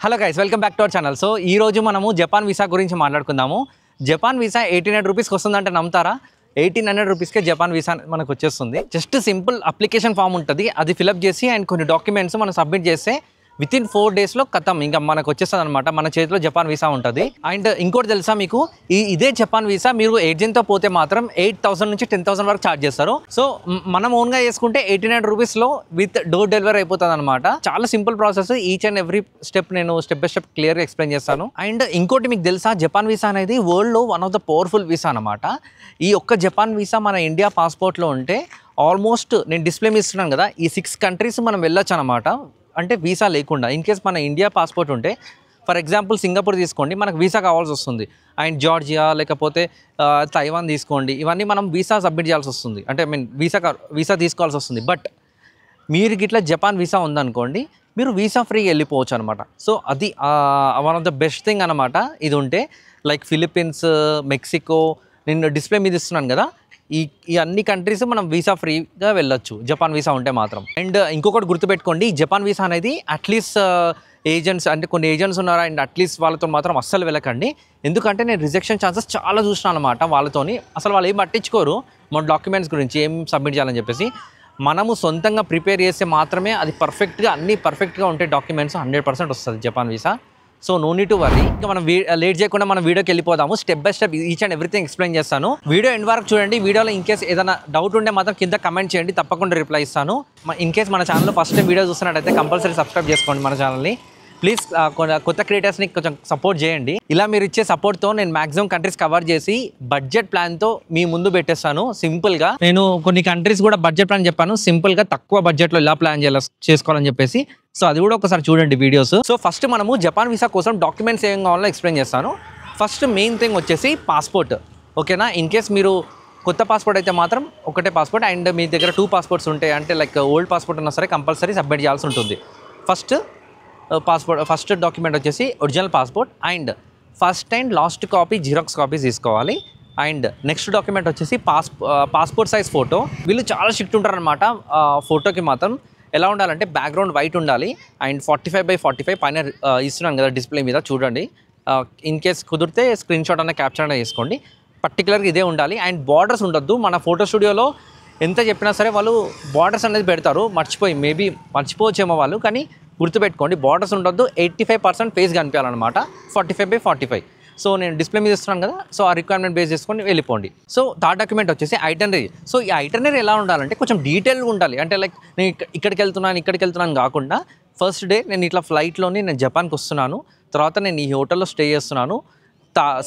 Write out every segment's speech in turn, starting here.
Hello guys, welcome back to our channel. So ఈ రోజు మనము జపాన్ వీసా గురించి మాట్లాడుకుందాము. జపాన్ వీసా 1800 రూపీస్కి వస్తుందంటే నమ్ముతారా? 1800 రూపీస్కే జపాన్ వీసా మనకు వచ్చేస్తుంది. జస్ట్ సింపుల్ అప్లికేషన్ ఫామ్ ఉంటుంది, అది ఫిలప్ చేసి అండ్ కొన్ని డాక్యుమెంట్స్ మనం సబ్మిట్ చేస్తే వితిన్ 4 డేస్లో ఖతం ఇంకా మనకు వచ్చేస్తుంది అనమాట. మన చేతిలో జపాన్ వీసా ఉంటుంది. అండ్ ఇంకోటి తెలుసా మీకు, ఇదే జపాన్ వీసా మీరు ఏజెంట్తో పోతే మాత్రం 8000 నుంచి 10,000 వరకు ఛార్జ్ చేస్తారు. సో మనం ఓన్గా చేసుకుంటే 1800 రూపీస్లో విత్ డోర్ డెలివరీ అయిపోతుంది అనమాట. చాలా simple process. Each and every step నేను స్టెప్ బై స్టెప్ క్లియర్గా ఎక్స్ప్లెయిన్ చేస్తాను. అండ్ ఇంకోటి మీకు తెలుసా, జపాన్ వీసా అనేది వరల్డ్లో one of the powerful visa అనమాట. ఈ ఒక్క జపాన్ వీసా మన ఇండియా పాస్పోర్ట్లో ఉంటే ఆల్మోస్ట్ నేను డిస్ప్లే ఇస్తున్నాను కదా, ఈ 6 కంట్రీస్ మనం వెళ్ళొచ్చు అనమాట. అంటే వీసా లేకుండా. ఇన్ కేస్ మన ఇండియా పాస్పోర్ట్ ఉంటే, ఫర్ ఎగ్జాంపుల్ సింగపూర్ తీసుకోండి, మనకు వీసా కావాల్సి వస్తుంది. అండ్ జార్జియా లేకపోతే తైవాన్ తీసుకోండి, ఇవన్నీ మనం వీసా సబ్మిట్ చేయాల్సి వస్తుంది. అంటే వీసా తీసుకోవాల్సి వస్తుంది. బట్ మీరు ఇట్లా జపాన్ వీసా ఉందనుకోండి, మీరు వీసా ఫ్రీ వెళ్ళిపోవచ్చు అనమాట. సో అది one of the best thing అనమాట ఇది ఉంటే. లైక్ ఫిలిప్పీన్స్, మెక్సికో, నేను డిస్ప్లే మీద ఇస్తున్నాను కదా, ఈ అన్ని కంట్రీస్ మనం వీసా ఫ్రీగా వెళ్ళొచ్చు జపాన్ వీసా ఉంటే మాత్రం. అండ్ ఇంకొకటి గుర్తుపెట్టుకోండి, జపాన్ వీసా అనేది అట్లీస్ట్ ఏజెంట్స్, అంటే కొన్ని ఏజెంట్స్ ఉన్నారు, అండ్ అట్లీస్ట్ వాళ్ళతో మాత్రం అస్సలు వెళ్ళకండి. ఎందుకంటే నేను రిజెక్షన్ ఛాన్సెస్ చాలా చూసినాను అనమాట వాళ్ళతోని. అసలు వాళ్ళు ఏం పట్టించుకోరు మన డాక్యుమెంట్స్ గురించి, ఏం సబ్మిట్ చేయాలని చెప్పేసి. మనము సొంతంగా ప్రిపేర్ చేస్తే మాత్రమే అది పర్ఫెక్ట్గా, అన్నీ పర్ఫెక్ట్గా ఉంటే డాక్యుమెంట్స్ 100% వస్తుంది Japan visa. So no need to worry. ఇంకా మనం లేట్ చేయకుండా మనం వీడియోకి వెళ్ళిపోదాము. Step by step each and everything explain చేస్తాను. వీడియో ఎండ్ వరకు చూడండి. వీడియోలో ఇన్ కేస్ ఏదైనా డౌట్ ఉంటే మాత్రం కింద కమెంట్ చేయండి, తప్పకుండా రిప్లై ఇస్తాను. ఇన్ కేస్ మన ఛానల్లో ఫస్ట్ టైం వీడియో చూస్తున్నట్టయితే కంపల్సరీ సబ్స్క్రైబ్ చేసుకోండి మన ఛానల్ని. ప్లీజ్ కొత్త క్రియేటర్స్ని కొంచెం సపోర్ట్ చేయండి. ఇలా మీరు ఇచ్చే సపోర్ట్తో నేను మ్యాక్సిమం కంట్రీస్ కవర్ చేసి బడ్జెట్ ప్లాన్తో మీ ముందు పెట్టేస్తాను. సింపుల్గా నేను కొన్ని కంట్రీస్ కూడా బడ్జెట్ ప్లాన్ చెప్పాను, సింపుల్గా తక్కువ బడ్జెట్లో ఇలా ప్లాన్ చేసుకోవాలని చెప్పేసి. సో అది కూడా ఒకసారి చూడండి వీడియోస్. సో ఫస్ట్ మనము జపాన్ వీసా కోసం డాక్యుమెంట్స్ ఏం కావాలో ఎక్స్ప్లెయిన్ చేస్తాను. ఫస్ట్ మెయిన్ థింగ్ వచ్చేసి పాస్పోర్ట్, ఓకేనా? ఇన్ కేస్ మీరు కొత్త పాస్పోర్ట్ అయితే మాత్రం ఒకటే పాస్పోర్ట్, అండ్ మీ దగ్గర 2 పాస్పోర్ట్స్ ఉంటాయి అంటే లైక్ ఓల్డ్ పాస్పోర్ట్ ఉన్నా సరే కంపల్సరీ సబ్మిట్ చేయాల్సి ఉంటుంది. ఫస్ట్ డాక్యుమెంట్ వచ్చేసి original passport, and first and last copy xerox copies తీసుకోవాలి. అండ్ నెక్స్ట్ డాక్యుమెంట్ వచ్చేసి పాస్పోర్ట్ సైజ్ ఫోటో. వీళ్ళు చాలా స్ట్రిక్ట్ ఉంటారనమాట. ఫోటోకి మాత్రం ఎలా ఉండాలంటే బ్యాక్గ్రౌండ్ వైట్ ఉండాలి, అండ్ 45x45 పైన ఇస్తున్నాను కదా డిస్ప్లే మీద చూడండి. ఇన్ కేస్ కుదిరితే స్క్రీన్ షాట్ అన్న క్యాప్చర్ అన్న చేసుకోండి. పర్టికులర్గా ఇదే ఉండాలి. అండ్ బార్డర్స్ ఉండొద్దు. మన ఫోటో స్టూడియోలో ఎంత చెప్పినా సరే వాళ్ళు బార్డర్స్ అనేది పెడతారు, మేబీ మర్చిపోవచ్చేమో వాళ్ళు, కానీ గుర్తుపెట్టుకోండి బార్డర్స్ ఉండొద్దు. 85% ఫేస్ కనిపించాలన్నమాట, 45x45. సో నేను డిస్ప్లే మీద ఇస్తున్నాను కదా, సో ఆ రిక్వైర్మెంట్ బేస్ చేసుకొని వెళ్ళిపోండి. సో థర్డ్ డాక్యుమెంట్ వచ్చేసి ఐటనరీ. సో ఈ ఐటనరీ ఎలా ఉండాలంటే కొంచెం డీటెయిల్గా ఉండాలి. అంటే లైక్ నేను ఇక్కడికి వెళ్తున్నాను కాకుండా, ఫస్ట్ డే నేను ఇట్లా ఫ్లైట్లోని నేను జపాన్కి వస్తున్నాను, తర్వాత నేను ఈ హోటల్లో స్టే చేస్తున్నాను,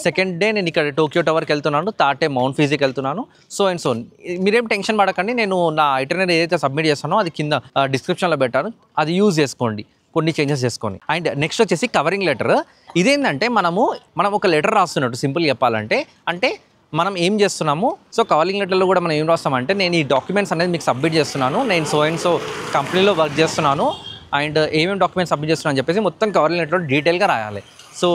సెకండ్ డే నేను ఇక్కడ టోక్యో టవర్కి వెళ్తున్నాను, థర్డ్ డే మౌంట్ ఫీజీకి వెళ్తున్నాను, సో అండ్ సో. మీరేం టెన్షన్ పడకండి, నేను నా ఐటనరీ ఏదైతే సబ్మిట్ చేస్తానో అది కింద డిస్క్రిప్షన్లో పెట్టాను, అది యూజ్ చేసుకోండి, కొన్ని చేంజెస్ చేసుకోండి. అండ్ నెక్స్ట్ వచ్చేసి కవరింగ్ లెటర్. ఇదేంటంటే మనం ఒక లెటర్ రాస్తున్నట్టు సింపుల్ చెప్పాలంటే. అంటే మనం ఏం చేస్తున్నాము, సో కవరింగ్ లెటర్లో కూడా మనం ఏం రాస్తామంటే, నేను ఈ డాక్యుమెంట్స్ అనేది మీకు సబ్మిట్ చేస్తున్నాను, నేను సో అండ్ సో కంపెనీలో వర్క్ చేస్తున్నాను, అండ్ ఏమేమి డాక్యుమెంట్స్ సబ్మిట్ చేస్తున్నాను అని చెప్పేసి మొత్తం కవరింగ్ లెటర్లో డీటెయిల్గా రాయాలి. సో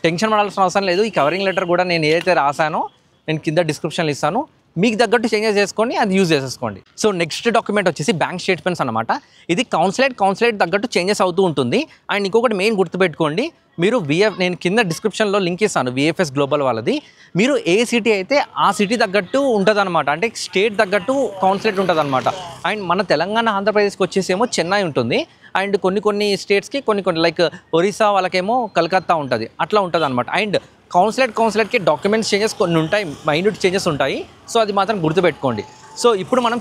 టెన్షన్ పడాల్సిన అవసరం లేదు. ఈ కవరింగ్ లెటర్ కూడా నేను ఏదైతే రాశానో నేను కింద డిస్క్రిప్షన్లో ఇస్తాను, మీకు తగ్గట్టు చేంజెస్ చేసుకొని అది యూజ్ చేసేసుకోండి. సో నెక్స్ట్ డాక్యుమెంట్ వచ్చేసి బ్యాంక్ స్టేట్మెంట్స్ అనమాట. ఇది కౌన్సిలేట్ తగ్గట్టు చేంజెస్ అవుతూ ఉంటుంది. అండ్ ఇంకొకటి మెయిన్ గుర్తుపెట్టుకోండి, మీరు నేను కింద డిస్క్రిప్షన్లో లింక్ ఇస్తాను VFS గ్లోబల్ వాళ్ళది. మీరు ఏ సిటీ అయితే ఆ సిటీ తగ్గట్టు ఉంటుంది అనమాట, అంటే స్టేట్ తగ్గట్టు కౌన్సిలేట్ ఉంటుంది అనమాట. అండ్ మన తెలంగాణ ఆంధ్రప్రదేశ్కి వచ్చేసేమో చెన్నై ఉంటుంది, అండ్ కొన్ని స్టేట్స్కి కొన్ని లైక్ ఒరిస్సా వాళ్ళకేమో కలకత్తా ఉంటుంది, అట్లా ఉంటుంది అనమాట. అండ్ కౌన్సిలేట్కి డాక్యుమెంట్స్ చేంజెస్ కొన్ని ఉంటాయి, మైన్యూట్ చేంజెస్ ఉంటాయి. సో అది మాత్రం గుర్తుపెట్టుకోండి. సో ఇప్పుడు మనం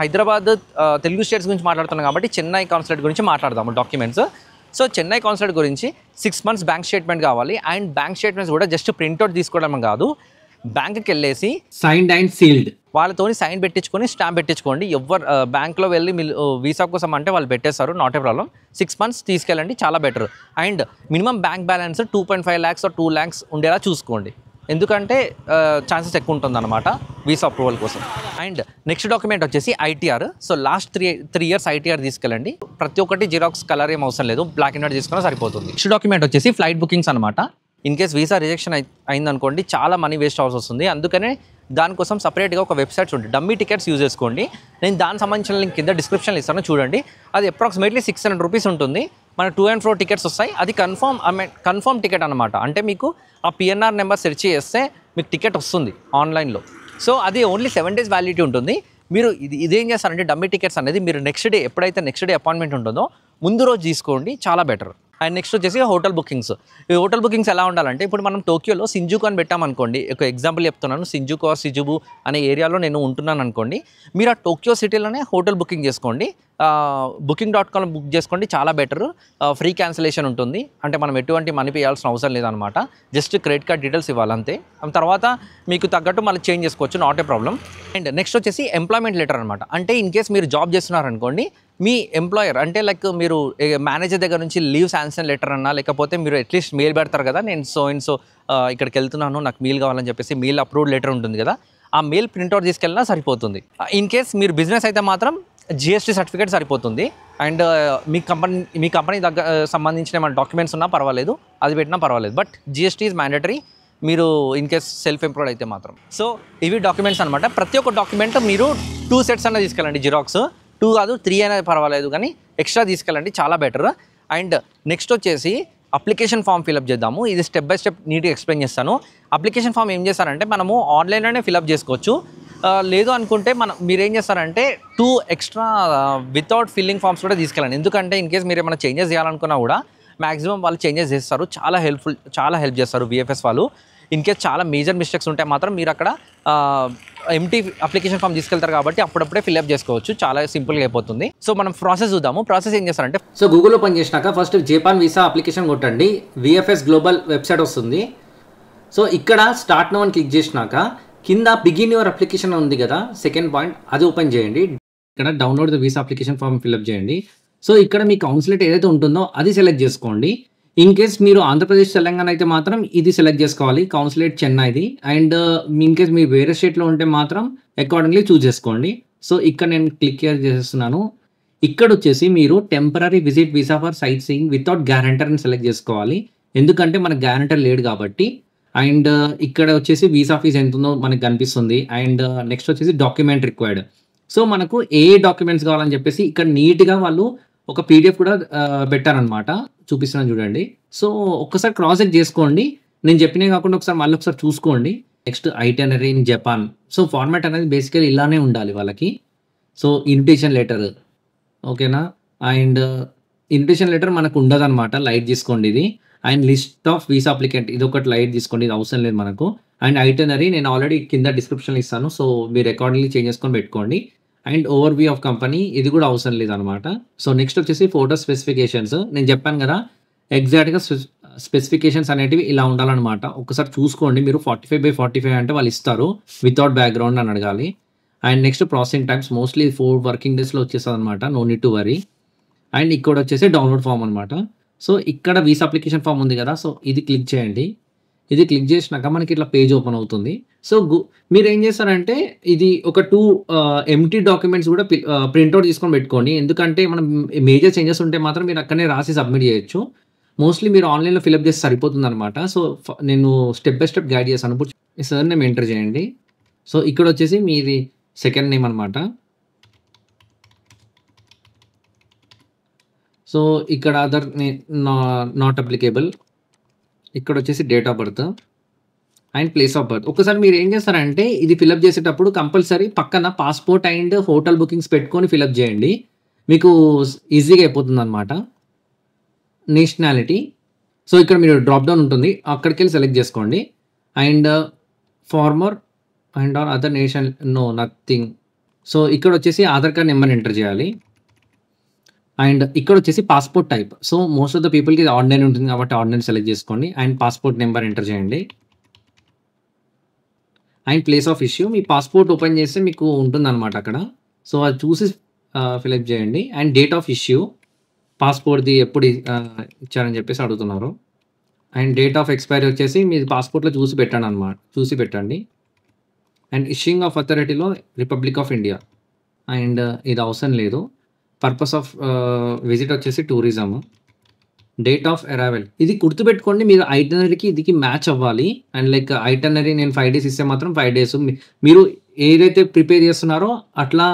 హైదరాబాద్ తెలుగు స్టేట్స్ గురించి మాట్లాడుతున్నాం కాబట్టి చెన్నై కౌన్సిలేట్ గురించి మాట్లాడదాము డాక్యుమెంట్స్. సో చెన్నై కౌన్సిలేట్ గురించి 6 months బ్యాంక్ స్టేట్మెంట్ కావాలి. అండ్ బ్యాంక్ స్టేట్మెంట్స్ కూడా జస్ట్ ప్రింట్అవుట్ తీసుకోవడం కాదు, బ్యాంక్కి వెళ్ళేసి సైన్డ్ అండ్ సీల్డ్ వాళ్ళతో సైన్ పెట్టించుకొని స్టాంప్ పెట్టించుకోండి. ఎవరు బ్యాంక్లో వెళ్ళి వీసా కోసం అంటే వాళ్ళు పెట్టేస్తారు, నాట్ ఏ ప్రాబ్లం. 6 months తీసుకెళ్ళండి, చాలా better. And minimum bank balance 2.5 lakhs or 2 lakhs ఉండేలా చూసుకోండి, ఎందుకంటే ఛాన్సెస్ ఎక్కువ ఉంటుంది అనమాట వీసా అప్రూవల్ కోసం. అండ్ నెక్స్ట్ డాక్యుమెంట్ వచ్చేసి ITR. So last 3 years ITR తీసుకెళ్ళండి. ప్రతి ఒక్కటి జిరాక్స్ కలర్ ఏం అవసరం లేదు, బ్లాక్ అండ్ వైట్ తీసుకున్నా సరిపోతుంది. నెక్స్ట్ డాక్యుమెంట్ వచ్చేసి ఫ్లైట్ బుకింగ్స్ అనమాట. ఇన్ కేస్ వీసా రిజెక్షన్ అయిందనుకోండి, చాలా మనీ వేస్ట్ అవ్వాల్సి వస్తుంది. అందుకనే దానికోసం సపరేట్గా ఒక వెబ్సైట్స్ ఉంటుంది, డమ్మీ టికెట్స్ యూజ్ చేసుకోండి. నేను దానికి సంబంధించిన లింక్ కింద డిస్క్రిప్షన్లో ఇస్తాను చూడండి. అది అప్రాక్సిమేట్లీ 600 రూపీస్ ఉంటుంది. మన 2 and 4 టికెట్స్ వస్తాయి. అది కన్ఫర్మ్ టికెట్ అనమాట. అంటే మీకు ఆ పిఎన్ఆర్ నెంబర్ సెర్చ్ చేస్తే మీకు టికెట్ వస్తుంది ఆన్లైన్లో. సో అది ఓన్లీ 7 days వ్యాలిడిటీ ఉంటుంది. మీరు ఇదేం చేస్తారంటే డమ్మీ టికెట్స్ అనేది మీరు నెక్స్ట్ డే అపాయింట్మెంట్ ఉంటుందో ముందు రోజు తీసుకోండి, చాలా బెటర్. అండ్ నెక్స్ట్ వచ్చేసి హోటల్ బుకింగ్స్. ఈ హోటల్ బుకింగ్స్ ఎలా ఉండాలంటే ఇప్పుడు మనం టోక్యోలో సింజుకు అని పెట్టామనుకోండి, ఒక ఎగ్జాంపుల్ చెప్తున్నాను, సింజుకు ఆర్ సిజుబు అనే ఏరియాలో నేను ఉంటున్నాను అనుకోండి, మీరు ఆ టోక్యో సిటీలోనే హోటల్ బుకింగ్ చేసుకోండి. booking.com బుక్ చేసుకోండి, చాలా బెటర్. ఫ్రీ క్యాన్సిలేషన్ ఉంటుంది, అంటే మనం ఎటువంటి మనీ పే చేయాల్సిన అవసరం లేదనమాట. జస్ట్ క్రెడిట్ కార్డ్ డీటెయిల్స్ ఇవ్వాలంతే. తర్వాత మీకు తగ్గట్టు మళ్ళీ చేంజ్ చేసుకోవచ్చు, not a problem. And next వచ్చేసి ఎంప్లాయ్మెంట్ లెటర్ అనమాట. అంటే ఇన్ కేస్ మీరు జాబ్ చేస్తున్నారనుకోండి, మీ ఎంప్లాయర్ అంటే లైక్ మీరు మేనేజర్ దగ్గర నుంచి లీవ్ శాంక్షన్ లెటర్ అన్నా, లేకపోతే మీరు అట్లీస్ట్ మెయిల్ పెడతారు కదా, నేను సో ఇక్కడికి వెళ్తున్నాను, నాకు మెయిల్ కావాలని చెప్పేసి మెయిల్ అప్రూవ్డ్ లెటర్ ఉంటుంది కదా, ఆ మెయిల్ ప్రింట్అవుట్ తీసుకెళ్ళినా సరిపోతుంది. ఇన్ కేస్ మీరు బిజినెస్ అయితే మాత్రం జిఎస్టీ సర్టిఫికేట్ సరిపోతుంది. అండ్ మీ కంపెనీ దగ్గర సంబంధించిన ఏమైనా డాక్యుమెంట్స్ ఉన్నా పర్వాలేదు, అది పెట్టినా పర్వాలేదు. బట్ జిఎస్టీ ఈజ్ మ్యాండటరీ మీరు ఇన్ కేస్ సెల్ఫ్ ఎంప్లాయిడ్ అయితే మాత్రం. సో ఇవి డాక్యుమెంట్స్ అనమాట. ప్రతి ఒక్క డాక్యుమెంట్ మీరు 2 sets అన్న తీసుకెళ్ళండి, జిరాక్స్ 2 కాదు 3 అయినా పర్వాలేదు, కానీ ఎక్స్ట్రా తీసుకెళ్ళండి, చాలా బెటర్. అండ్ నెక్స్ట్ వచ్చేసి అప్లికేషన్ ఫామ్ ఫిలప్ చేద్దాము. ఇది స్టెప్ బై స్టెప్ నీట్గా ఎక్స్ప్లెయిన్ చేస్తాను. అప్లికేషన్ ఫామ్ ఏం చేస్తారంటే మనము ఆన్లైన్లోనే ఫిలప్ చేసుకోవచ్చు. లేదు అనుకుంటే మీరు ఏం చేస్తారంటే 2 extra వితౌట్ ఫిల్లింగ్ ఫామ్స్ కూడా తీసుకెళ్ళండి. ఎందుకంటే ఇన్ కేస్ మీరు ఏమైనా చేంజెస్ చేయాలనుకున్నా కూడా మ్యాక్సిమం వాళ్ళు చేంజెస్ చేస్తారు, చాలా హెల్ప్ చేస్తారు విఎఫ్ఎస్ వాళ్ళు. ఇన్ కేస్ చాలా మేజర్ మిస్టేక్స్ ఉంటే మాత్రం మీరు అక్కడ ఎంటీ అప్లికేషన్ ఫామ్ తీసుకెళ్తారు కాబట్టి అప్పుడప్పుడే ఫిల్అప్ చేసుకోవచ్చు, చాలా సింపుల్గా అయిపోతుంది. సో మనం ప్రాసెస్ చూద్దాము. ప్రాసెస్ ఏం చేస్తారంటే, సో గూగుల్ ఓపెన్ చేసినాక ఫస్ట్ జపాన్ వీసా అప్లికేషన్ కొట్టండి, విఎఫ్ఎస్ గ్లోబల్ వెబ్సైట్ వస్తుంది. సో ఇక్కడ స్టార్ట్ నౌ అని క్లిక్ చేసినాక కింద బిగిన్ యువర్ అప్లికేషన్ ఉంది కదా, సెకండ్ పాయింట్, అది ఓపెన్ చేయండి. ఇక్కడ download the visa application form fill up చేయండి. సో ఇక్కడ మీ కౌన్సిలేట్ ఏదైతే ఉంటుందో అది సెలెక్ట్ చేసుకోండి. ఇన్ కేస్ మీరు ఆంధ్రప్రదేశ్ తెలంగాణ అయితే మాత్రం ఇది సెలెక్ట్ చేసుకోవాలి, కౌన్సిలేట్ చెన్నైది. అండ్ ఇన్ కేస్ మీరు వేరే స్టేట్లో ఉంటే మాత్రం అకార్డింగ్లీ చూస్ చేసుకోండి. సో ఇక్కడ నేను క్లిక్ చేసేస్తున్నాను. ఇక్కడ వచ్చేసి మీరు temporary visit visa for sight seeing without guarantor అని సెలెక్ట్ చేసుకోవాలి, ఎందుకంటే మనకు గ్యారంటర్ లేడు కాబట్టి. అండ్ ఇక్కడ వచ్చేసి వీసా ఫీజ్ ఎంత ఉందో మనకు కనిపిస్తుంది. అండ్ నెక్స్ట్ వచ్చేసి డాక్యుమెంట్ రిక్వైర్డ్. సో మనకు ఏ డాక్యుమెంట్స్ కావాలని చెప్పేసి ఇక్కడ నీట్గా వాళ్ళు ఒక పీడిఎఫ్ కూడా పెట్టారనమాట, చూపిస్తున్నాను చూడండి. సో ఒక్కసారి క్రాస్ చెక్ చేసుకోండి, నేను చెప్పినవి కాకుండా మళ్ళీ ఒకసారి చూసుకోండి. Next itinerary in Japan. So format అనేది బేసికలీ ఇలానే ఉండాలి వాళ్ళకి. సో ఇన్విటేషన్ లెటర్, ఓకేనా. అండ్ ఇన్విటేషన్ లెటర్ మనకు ఉండదు అనమాట, లైట్ తీసుకోండి ఇది. And list of visa applicant, ఇది ఒకటి లైట్ తీసుకోండి, ఇది అవసరం లేదు మనకు. అండ్ ఐటనరీ నేను ఆల్రెడీ కింద డిస్క్రిప్షన్లో ఇస్తాను, సో మీరు అకార్డింగ్లీ చేంజ్ చేసుకొని పెట్టుకోండి. And over view of company, ఇది కూడా అవసరం లేదనమాట. సో నెక్స్ట్ వచ్చేసి ఫోటో స్పెసిఫికేషన్స్. నేను చెప్పాను కదా ఎగ్జాక్ట్గా స్పెసిఫికేషన్స్ అనేటివి ఇలా ఉండాలన్నమాట. ఒకసారి చూసుకోండి మీరు. 45x45 అంటే వాళ్ళు ఇస్తారు, వితౌట్ బ్యాక్గ్రౌండ్ అని అడగాలి. And next processing times mostly 4 working daysలో వచ్చేస్తుంది అనమాట, no need to worry. And ఇక్కడ వచ్చేసి డౌన్లోడ్ ఫామ్ అనమాట. సో ఇక్కడ వీసా అప్లికేషన్ ఫామ్ ఉంది కదా, సో ఇది క్లిక్ చేయండి. ఇది క్లిక్ చేసినాక మనకి ఇట్లా పేజ్ ఓపెన్ అవుతుంది. సో మీరు ఏం చేస్తారంటే ఇది ఒక 2 ఎంటీ డాక్యుమెంట్స్ కూడా ప్రింట్అవుట్ తీసుకొని పెట్టుకోండి, ఎందుకంటే మనం మేజర్ చేంజెస్ ఉంటే మాత్రం మీరు అక్కడనే రాసి సబ్మిట్ చేయొచ్చు. మోస్ట్లీ మీరు ఆన్లైన్లో ఫిల్అప్ చేస్తే సరిపోతుంది అనమాట. సో నేను స్టెప్ బై స్టెప్ గైడ్ చేస్తాను. ఇప్పుడు సార్ నేమ్ ఎంటర్ చేయండి. సో ఇక్కడ వచ్చేసి మీది సెకండ్ నేమ్ అనమాట. సో ఇక్కడ అదర్ నాట్ అప్లికేబుల్. ఇక్కడ వచ్చేసి date of birth and place of birth. ఒకసారి మీరు ఏం చేస్తారంటే ఇది ఫిల్అప్ చేసేటప్పుడు కంపల్సరీ పక్కన పాస్పోర్ట్ అండ్ హోటల్ బుకింగ్స్ పెట్టుకొని ఫిల్అప్ చేయండి, మీకు ఈజీగా అయిపోతుంది అనమాట. నేషనాలిటీ, సో ఇక్కడ మీరు డ్రాప్ డౌన్ ఉంటుంది, అక్కడికి వెళ్ళి సెలెక్ట్ చేసుకోండి. And former and or other nation, no nothing. So ఇక్కడ వచ్చేసి ఆధార్ కార్డ్ నెంబర్ ఎంటర్ చేయాలి. అండ్ ఇక్కడ వచ్చేసి passport type. So most of the పీపుల్కి ఇది ఆర్డినరీ ఉంటుంది కాబట్టి ఆర్డినరీ సెలెక్ట్ చేసుకోండి. అండ్ పాస్పోర్ట్ నెంబర్ ఎంటర్ చేయండి. అండ్ ప్లేస్ ఆఫ్ ఇష్యూ, మీ పాస్పోర్ట్ ఓపెన్ చేస్తే మీకు ఉంటుందన్నమాట అక్కడ. సో అది చూసి ఫిల్అప్ చేయండి. అండ్ డేట్ ఆఫ్ ఇష్యూ, పాస్పోర్ట్ది ఎప్పుడు ఇచ్చారని చెప్పేసి అడుగుతున్నారు. అండ్ డేట్ ఆఫ్ ఎక్స్పైరీ వచ్చేసి మీ పాస్పోర్ట్లో చూసి పెట్టండి అనమాట, చూసి పెట్టండి. అండ్ ఇష్యూయింగ్ ఆఫ్ అథారిటీలో రిపబ్లిక్ ఆఫ్ ఇండియా. అండ్ ఇది అవసరం లేదు. పర్పస్ ఆఫ్ విజిట్ వచ్చేసి టూరిజం. డేట్ ఆఫ్ అరైవల్, ఇది గుర్తుపెట్టుకోండి, మీరు ఐటనరీకి ఇదికి మ్యాచ్ అవ్వాలి. అండ్ లైక్ ఐటనరీ నేను 5 days ఇస్తే మాత్రం 5 days, మీరు ఏదైతే ప్రిపేర్ చేస్తున్నారో అట్లా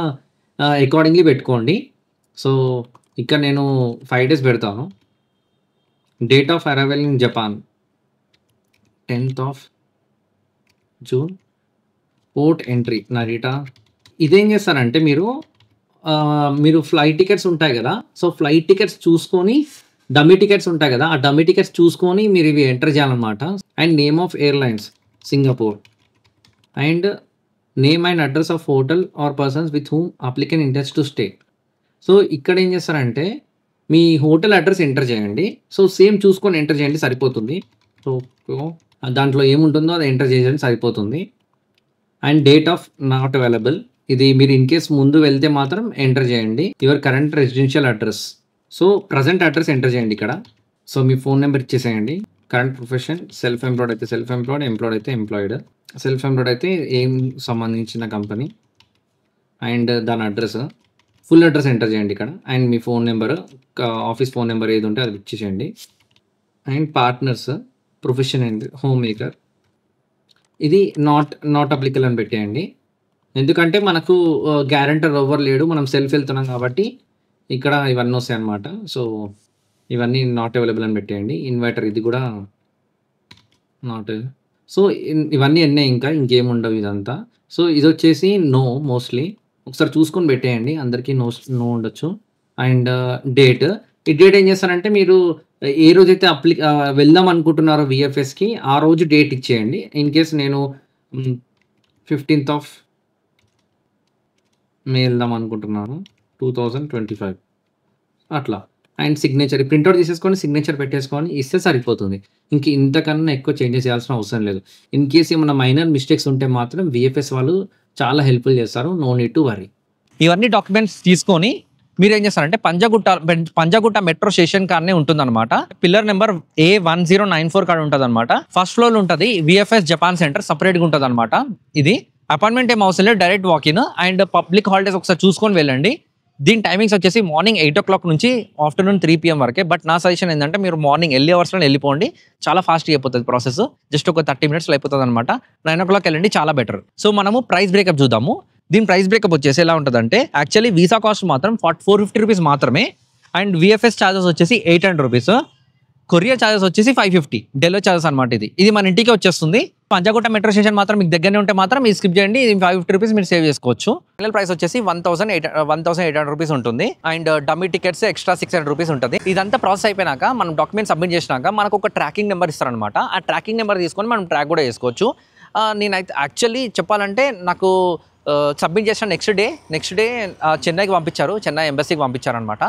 అకార్డింగ్లీ పెట్టుకోండి. సో ఇక్కడ నేను 5 days పెడతాను. Date of arrival in Japan 10th of June. Port entry Narita. ఇదేం చేస్తారంటే మీరు ఫ్లైట్ టికెట్స్ ఉంటాయి కదా, సో ఫ్లైట్ టికెట్స్ చూసుకొని డమ్మీ టికెట్స్ ఉంటాయి కదా, ఆ డమ్మీ టికెట్స్ చూసుకొని మీరు ఇవి ఎంటర్ చేయాలన్నమాట. And name of airlines Singapore and name and address of hotel or persons with whom applicant intense to stay. So ఇక్కడ ఏం చేస్తారంటే మీ హోటల్ అడ్రస్ ఎంటర్ చేయండి. సో సేమ్ చూసుకొని ఎంటర్ చేయండి సరిపోతుంది. సో దాంట్లో ఏముంటుందో అది ఎంటర్ చేయండి సరిపోతుంది. And date of not available, ఇది మీరు ఇన్ కేస్ ముందు వెళ్తే మాత్రం ఎంటర్ చేయండి. Your current residential address, so present address enter చేయండి ఇక్కడ. సో మీ ఫోన్ నెంబర్ ఇచ్చేసేయండి. కరెంట్ ప్రొఫెషన్ సెల్ఫ్ ఎంప్లాయిడ్ అయితే సెల్ఫ్ ఎంప్లాయిడ్, ఎంప్లాయిడ్ అయితే ఎంప్లాయిడ్. సెల్ఫ్ ఎంప్లాయిడ్ అయితే ఏం సంబంధించిన కంపెనీ అండ్ దాని అడ్రస్, ఫుల్ అడ్రస్ ఎంటర్ చేయండి ఇక్కడ. And me phone number, office phone number ఏది ఉంటే అది ఇచ్చేసేయండి. And partners, profession and home maker, ఇది నాట్ అప్లికబుల్ అని పెట్టేయండి. ఎందుకంటే మనకు గ్యారెంటర్ ఎవరు లేడు, మనం సెల్ఫ్ వెళ్తున్నాం కాబట్టి ఇక్కడ ఇవన్నీ వస్తాయి అన్నమాట. సో ఇవన్నీ నాట్ అవైలబుల్ అని పెట్టేయండి. ఇన్వర్టర్ ఇది కూడా నాట్. సో ఇవన్నీ ఎన్నే, ఇంకేముండవు ఇదంతా. సో ఇది వచ్చేసి నో, మోస్ట్లీ ఒకసారి చూసుకొని పెట్టేయండి, అందరికీ నో ఉండొచ్చు. అండ్ డేట్, ఈ డేట్ ఏం చేస్తారంటే మీరు ఏ రోజైతే వెళ్దాం అనుకుంటున్నారో విఎఫ్ఎస్కి ఆ రోజు డేట్ ఇచ్చేయండి. ఇన్ కేస్ నేను 15th of May వెళ్దాం అనుకుంటున్నాను 2025 అట్లా. అండ్ సిగ్నేచర్ ప్రింట్అవుట్ తీసేసుకొని సిగ్నేచర్ పెట్టేసుకొని ఇస్తే సరిపోతుంది. ఇంతకన్నా ఎక్కువ చేంజెస్ చేయాల్సిన అవసరం లేదు. ఇన్ కేస్ ఏమైనా మైనర్ మిస్టేక్స్ ఉంటే మాత్రం విఎఫ్ఎస్ వాళ్ళు చాలా హెల్ప్ఫుల్ చేస్తారు. No need to worry. ఇవన్నీ డాక్యుమెంట్స్ తీసుకొని మీరు ఏం చేస్తారంటే పంజాగుట్ట మెట్రో స్టేషన్ కాడనే ఉంటుందన్నమాట. పిల్లర్ నెంబర్ A1094 కాడ ఉంటుంది అనమాట. ఫస్ట్ ఫ్లోర్ ఉంటుంది విఎఫ్ఎస్ జపాన్ సెంటర్, సపరేట్గా ఉంటుంది అనమాట. ఇది అపాయింట్మెంట్ ఏం అవసరం లేదు, direct walk-in. And public holidays ఒకసారి చూసుకొని వెళ్ళండి. దీని టైమింగ్స్ వచ్చేసి మార్నింగ్ 8 o'clock నుంచి ఆఫ్టర్నూన్ 3 PM వరకే. బట్ నా సజెషన్ ఏంటంటే మీరు మార్నింగ్ ఎర్లీ అవర్స్లో వెళ్ళిపోండి, చాలా ఫాస్ట్గా అయిపోతుంది ప్రాసెస్. జస్ట్ ఒక 30 minutes అయిపోతుంది అనమాట. 9 o'clock వెళ్ళండి, చాలా బెటర్. సో మనము ప్రైస్ బ్రేకప్ చూద్దాము. దీని ప్రైస్ బ్రేకప్ వచ్చేసి ఎలా ఉంటుందంటే యాక్చువల్లీ వీసా కాస్ట్ మాత్రం 450 rupees మాత్రమే. అండ్ విఎఫ్ఎస్ ఛార్జెస్ వచ్చేసి 800 rupees. కొరియర్ ఛార్జెస్ వచ్చేసి 550 డెలివరీ ఛార్జెస్ అనమాట. ఇది మన ఇంటికి వచ్చేస్తుంది. పంజాగుట్ట మెట్రో స్టేషన్ మాత్రం మీకు దగ్గరనే ఉంటే మాత్రం మీరు స్కిప్ చేయండి. ఇది 550 rupees మీరు సేవ్ చేసుకోవచ్చు. ఫైనల్ ప్రైస్ వచ్చేసి 1800 rupees ఉంటుంది. And dummy tickets extra 600 rupees ఉంటుంది. ఇదంతా ప్రాసెస్ అయిపోయినాక మనం డాక్యుమెంట్ సబ్మిట్ చేసినాక మనకు ఒక ట్రాకింగ్ నెంబర్ ఇస్తారనమాట. ఆ ట్రాకింగ్ నెంబర్ తీసుకొని మనం ట్రాక్ కూడా చేసుకోవచ్చు. నేనైతే యాక్చువల్లీ చెప్పాలంటే నాకు సబ్మిట్ చేసిన నెక్స్ట్ డే చెన్నైకి పంపించారు, చెన్నై ఎంబసీకి పంపించారనమాట.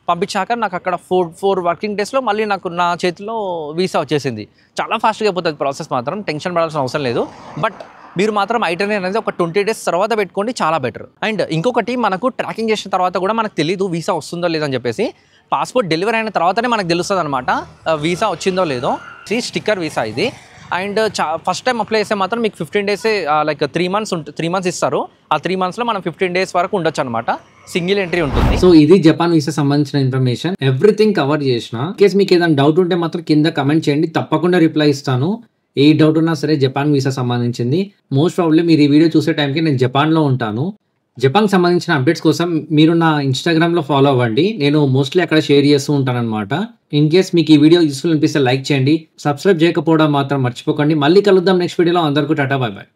పంపించాక నాకు అక్కడ 4 working daysలో మళ్ళీ నాకు నా చేతిలో వీసా వచ్చేసింది. చాలా ఫాస్ట్గా అయిపోతుంది ప్రాసెస్, మాత్రం టెన్షన్ పడాల్సిన అవసరం లేదు. బట్ మీరు మాత్రం ఐటర్నీ అనేది ఒక 20 days తర్వాత పెట్టుకోండి, చాలా బెటర్. అండ్ ఇంకొకటి, మనకు ట్రాకింగ్ చేసిన తర్వాత కూడా మనకు తెలియదు వీసా వస్తుందో లేదని చెప్పేసి. పాస్పోర్ట్ డెలివరీ అయిన తర్వాతనే మనకు తెలుస్తుంది అనమాట వీసా వచ్చిందో లేదో. స్టిక్కర్ వీసా ఇది. అండ్ ఫస్ట్ టైం అప్లై చేస్తే మాత్రం మీకు 15 days లైక్ 3 months ఇస్తారు. ఆ 3 monthsలో మనం 15 days వరకు ఉండొచ్చు అనమాట. సింగిల్ ఎంట్రీ ఉంటుంది. సో ఇది జపాన్ వీసా సంబంధించిన ఇన్ఫర్మేషన్, ఎవ్రీథింగ్ కవర్ చేసిన. కేసు మీకు ఏదైనా డౌట్ ఉంటే మాత్రం కింద కమెంట్ చేయండి, తప్పకుండా రిప్లై ఇస్తాను. ఏ డౌట్ ఉన్నా సరే జపాన్ వీసా సంబంధించింది. మోస్ట్ ప్రాబ్లీ మీరు ఈ వీడియో చూసే టైంకి నేను జపాన్లో ఉంటాను. జపాన్ సంబంధించిన అప్డేట్స్ కోసం మీరు నా ఇన్స్టాగ్రామ్లో ఫాలో అవ్వండి. నేను మోస్ట్లీ అక్కడ షేర్ చేస్తూ ఉంటాను అనమాట. ఇన్ కేస్ మీకు ఈ వీడియో యూస్ఫుల్ అనిపిస్తే లైక్ చేయండి, సబ్స్క్రైబ్ చేయకపోవడం మాత్రం మర్చిపోకండి. మళ్ళీ కలుద్దాం నెక్స్ట్ వీడియోలో. అందరికీ టాటా, బై బై.